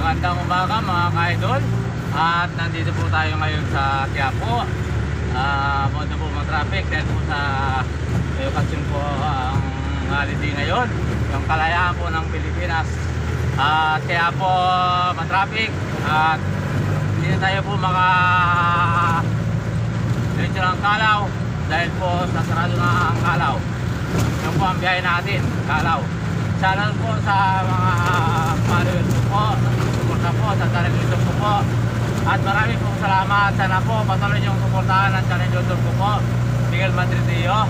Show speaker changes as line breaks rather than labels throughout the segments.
Magandang umaga mga ka-idol. At nandito po tayo ngayon sa Quiapo. Mondo po mga traffic dahil po sa okasyon po ang holiday ngayon, yung kalayaan po ng Pilipinas. At kaya po matraffic at hindi na tayo po diretso ng Calao dahil po sasarado na ang Calao. Yan po ang biyahe natin, Calao. Sana po sa mga followers ko po, suporta po sa channel YouTube ko po. At maraming pong salamat. Sana po patuloy niyong suportahan ang channel YouTube ko po, Miguel Madridillo.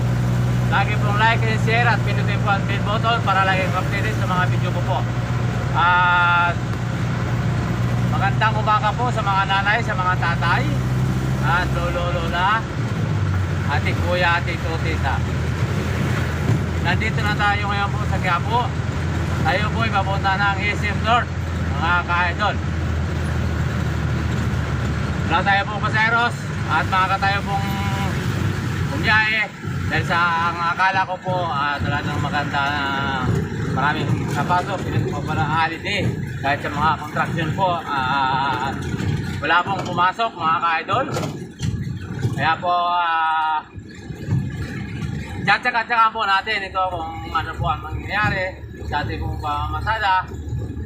Lagi pong like and share at pinutin po ang bell button para lagi updated sa mga video ko po. At magandang umaga po sa mga nanay, sa mga tatay, at lolo-lola, ating kuya, ating tutita. Nandito na tayo ngayon po sa Quiapo. Tayo po ay papunta ng SM North, mga ka-idol. Wala tayo pong paseros at makakatayo pong bumiyahe dahil sa ang akala ko po talagang maganda na maraming napasok. Hindi po pala holiday kahit sa mga construction po wala pong pumasok mga ka-idol. Kaya po tsaka po natin ito kung ano po ang mangyayari sa ating pong pamamasada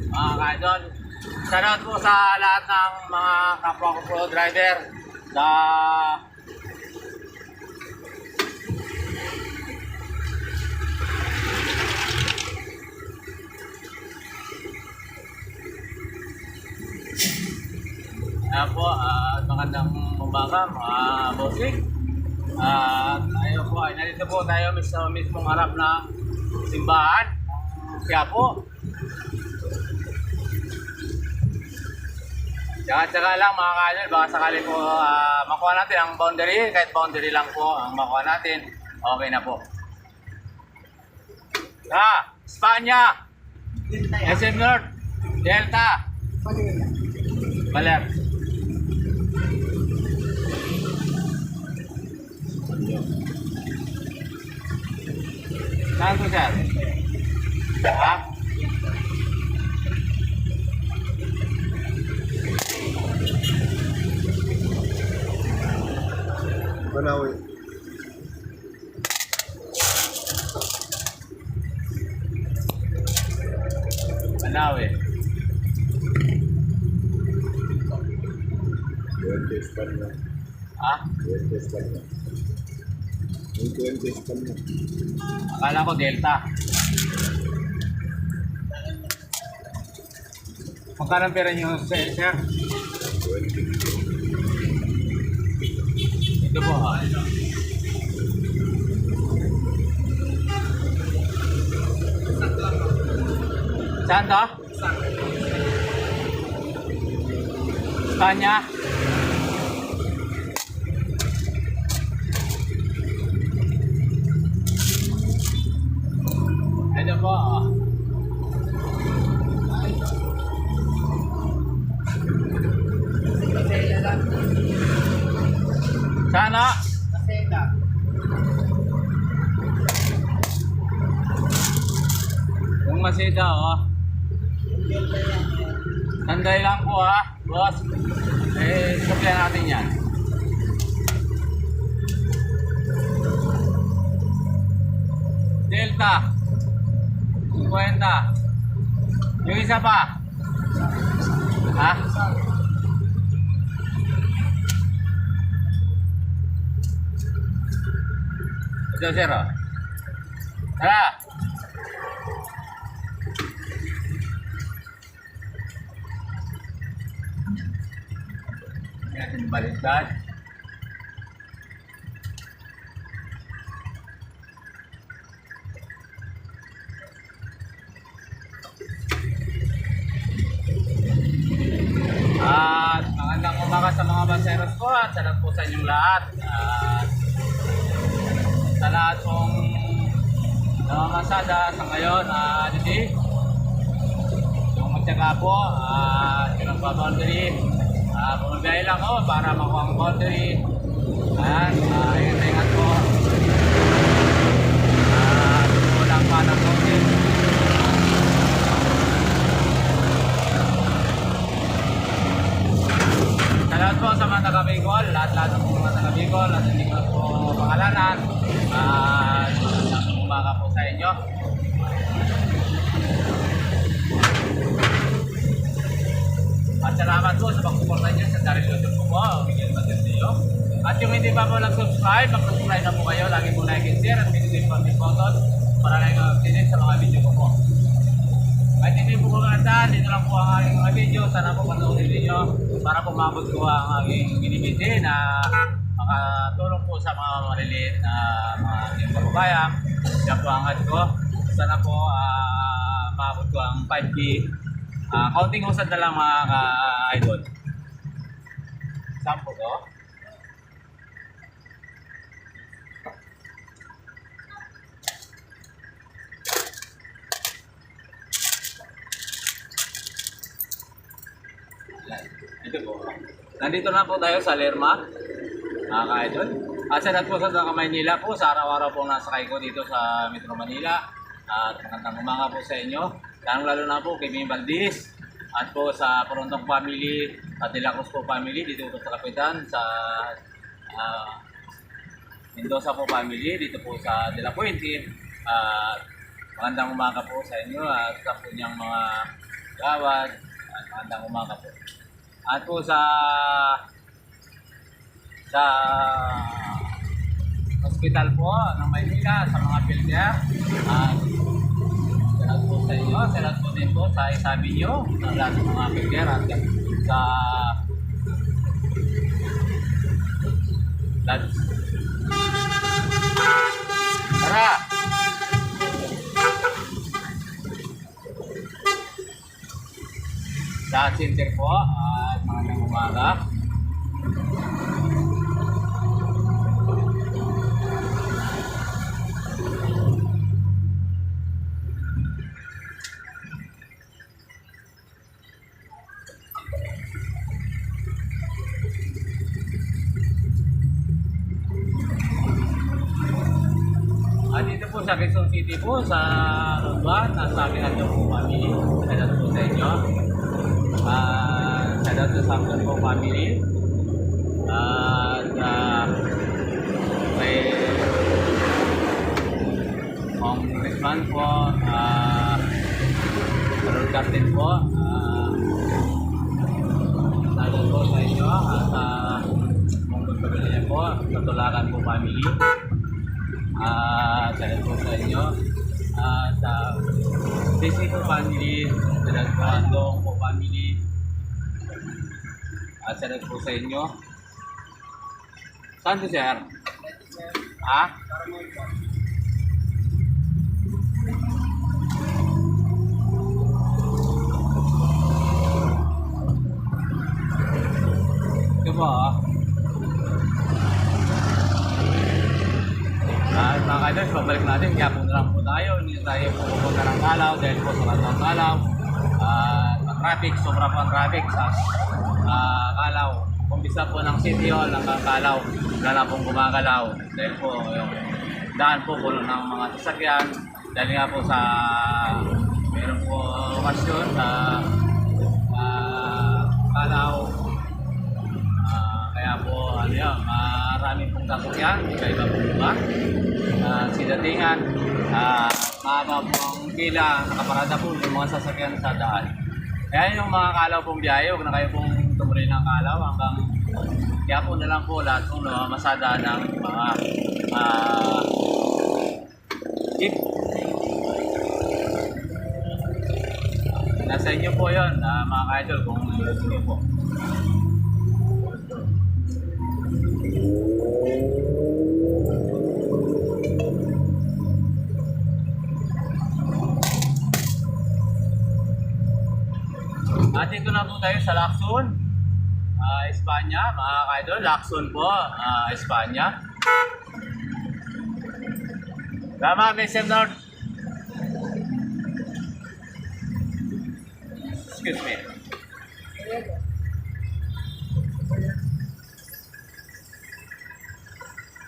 mga ka-idol. Shoutout po sa lahat ng mga kapwa ko pro driver sa po, magandang umaga mga bossing. Ayun po, nandito po tayo sa mismong harap ng simbahan Quiapo. Tsaka lang mga ka-idol, baka sakali po makuha natin ang boundary, kahit boundary lang po ang makuha natin, okay na po. Espanya, SM North, Delta, Baler. Saan po sir?
Manawi.
Manawi.
20 Espanya. 20 Espanya. 20 Espanya.
Akala ko Delta. Magkano pera nyo sir?
20.
Ito po Saan to? Espanya? Ito po sana yung Maseda sandali lang po boss, sabihan natin yan. Delta 50 yung isa pa ito zero. Tara. Natin baliktad. At magandang umaga sa mga baseros ko at sa po sa inyong lahat. Sa lahat pong namamasada sa ngayon, yung magtyaga po, yung boundary, bumabiyahe lang ako para makuha ang boundary. Ingat po. Walang pa ng boundary. taga Bicol, lahat ng mga taga Bicol, at hindi ko po pangalanan. Umaga po sa inyo. At salamat po sa pagsuporta niyo sa Daryl YouTube ko po. Bigyan natin sa iyo. At yung hindi pa po nag-subscribe, mag-subscribe na po kayo. Lagi po like and share at pinitip po ang button para lang mag-update sa mga video ko po. At hindi po kumandaan, dito lang po ang aking mga video. Sana po panoorin ninyo para po mabot ko ang aking binibiti na makatulong po sa mga maliliit na mga ating kababayan. Yan po ang ad ko. Sana po mabot ko ang 5K. Counting usad na lang mga ka-idol. Saan po to? Ito po. Nandito na po tayo sa Lerma, mga ka-idol. Salamat po sa Maynila po, sa araw-araw po nasakay ko dito sa Metro Manila. At magandang umaga po sa inyo. Lalo na po kay Ming Valdez at po sa Porontong family at De La Cruz po family dito po sa Kapitan, sa Mendoza po family dito po sa De La Puente. Magandang umaga po sa inyo at sa po niyang mga gawad. Magandang umaga po. At po sa hospital po ng Maynila, sa mga pilya. Salamat po sa inyo. Salamat po din po sa isabi nyo ng lahat ng mga pilya at sa tara! Sa center po at magandang umaga. Dito po sa Quezon City po, sa Rodwan, at sa amin po family. Salamat po sa inyo. Salamat po sa amin po family. At may congressman po, Carol Garden po. Salamat po sa inyo. At sa Mongol Pagalinya po, sa Tulakan po family. Salamat po sa inyo. Sa Disney po family, salamat po Andong po family. Salamat po sa inyo. Saan to, sir? Ha? Ito po, mga ka-idol, babalik natin. Kaya po na lang po tayo. Hindi tayo pupunta ng Kalaw dahil po sa ng Kalaw. Traffic, sobra po ang traffic sa Kalaw. Kumpisa po ng City Hall hanggang Kalaw. Wala na pong gumagalaw. Dahil po yung daan po puno ng mga sasakyan. Dahil nga po sa meron po okasyon sa Kalaw. Kaya po ano yan, maraming pong sasakyan. Iba-iba po ba? Sidatingan, mahaba po ang pila, nakaparada po yung mga sasakyan sa daan. Kaya yung mga Kalaw pong biyahe, huwag na kayo pong tumuloy ng Kalaw hanggang kaya po na lang po lahat po masada ng mga jeep. Nasa inyo po yun, mga ka-idol, kung gusto nyo po. At dito na po tayo sa Lacson, Espanya, mga ka-idol. Lacson po, Espanya. Tama, Mr. North. Excuse me.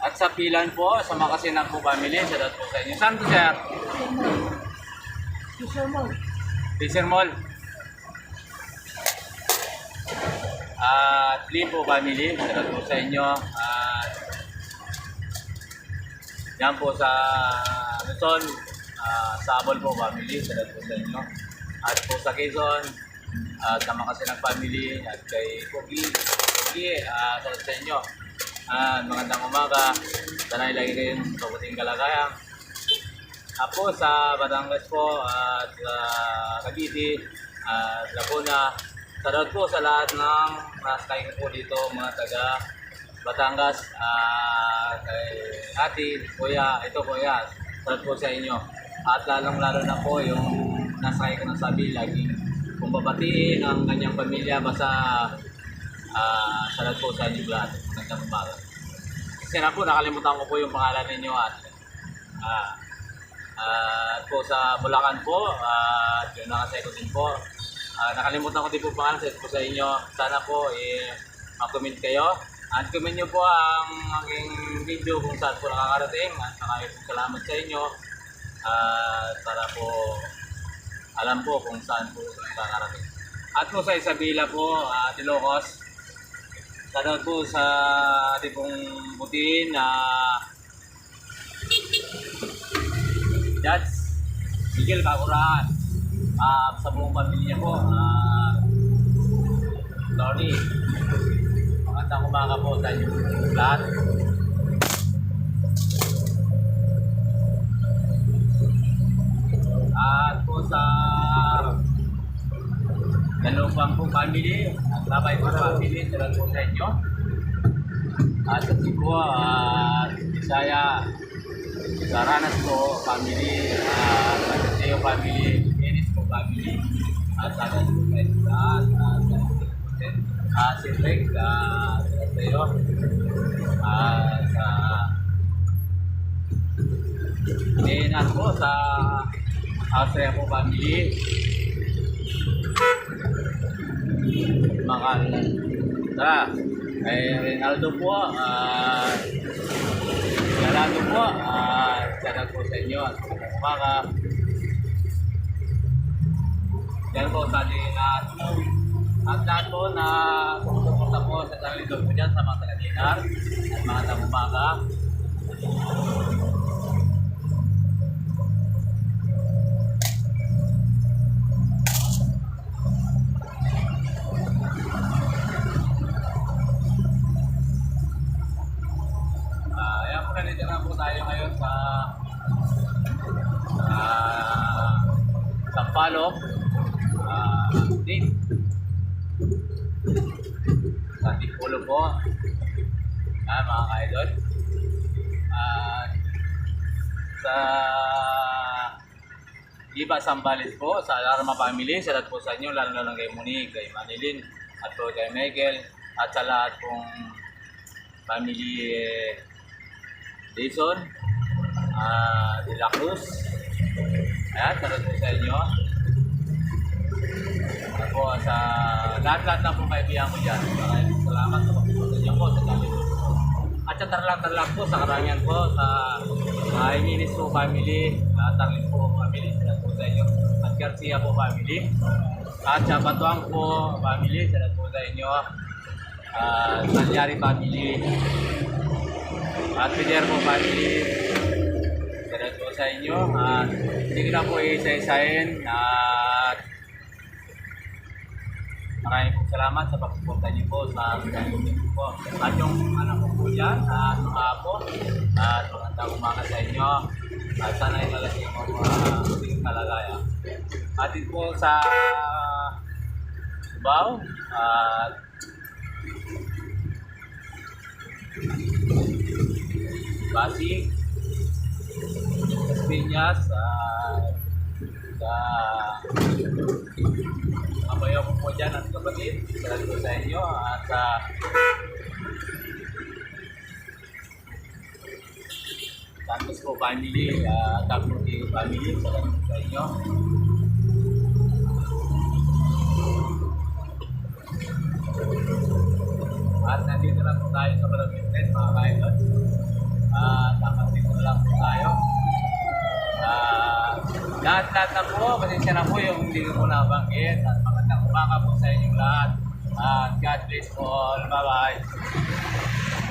At sa Pilan po, sa Makasinan po family, sa po sa inyo. Saan to, sir?
Fisher Mall.
Fisher Mall. At Lee po family, salamat po sa inyo. At yan po sa Luzon, Sabol po family, salamat po sa inyo. At po sa Quezon, sa Makasilang family, at kay Pogi, salamat sa inyo. Magandang umaga, sana ilagay kayong kabuting kalagayan. Po sa Batangas po at Cavite at Laguna. Salamat po sa lahat ng nasa po dito mga taga Batangas, kay ate, kuya, ito kuya. Salamat po sa inyo. At lalong-lalo na po yung nasa ko na sabi, laging kung babatiin ang kanyang pamilya, basta salamat po sa inyo lahat. Magandang umaga. Kasi na po, nakalimutan ko po yung pangalan ninyo at po sa Bulacan po, at yung nakaseko din po. Nakalimutan ko din po pangalan po sa inyo. Sana po mag-comment kayo. At comment nyo po ang aking video kung saan po nakakarating. At maraming salamat sa inyo. Para po alam po kung saan po nakakarating. At po sa Isabela po, Ilocos. Sana po sa ating pong butiin na Judge Miguel Kakurahan, sa buong pamilya po, Tony, magandang umaga po sa inyo lahat. At po sa Dalawang po family, at Labay po family, salamat po sa inyo. At sa Cebu at Bisaya, sa Ranas po family, sa Teo family, Enis po family, at sa Agas po sa inyo lahat, si Rick, sa Teo, sa Enas po, sa Austria po family, kay Rinaldo po, Galado po, salamat po sa inyo at magandang umaga. Yan po sa ating lahat. At lahat po na sumusuporta po sa channel po dyan sa mga taga-dinar at magandang umaga. Nandito na po tayo ngayon sa Sampaloc, sa Tipulo po, mga ka-idol. Sa Iba Sambales po, sa Alarma family, salamat po sa inyo, lalo kay Monique, kay Manilin, at po kay Michael, at sa lahat pong family Jason, De La Cruz. Ayan, salamat po sa inyo. At po sa lahat-lahat na po kaibigan ko dyan. Maraming salamat sa pagpupunta niyo po sa channel. At sa Tarlac po, sa Karangan po, sa Iminis po family, Tarlin po family, salamat po sa inyo. At Garcia po family. At sa Batuang po family, salamat po sa inyo. Salyari family. At Pider po family, salamat po sa inyo. At hindi ko na po isa-isahin. At maraming po salamat sa pagpupunta niyo po sa channel po. At yung anak ko po dyan, at mga apo, at magandang umaga sa inyo. At sana ilalagay mo mga kalagayan. At din po sa Subaw, at Pasig, Piñas, sa kabayo ko po dyan at kapatid, salamat po sa inyo. At sa Santos po family, Taputi family, salamat po sa inyo. At nandito lang po tayo sa Barangay, mga kaidol. Dapat dito lang po tayo. Lahat-lahat na po, pasensya na po yung hindi ko nabanggit. At magandang umaga po sa inyong lahat. At God God bless po all. Bye-bye.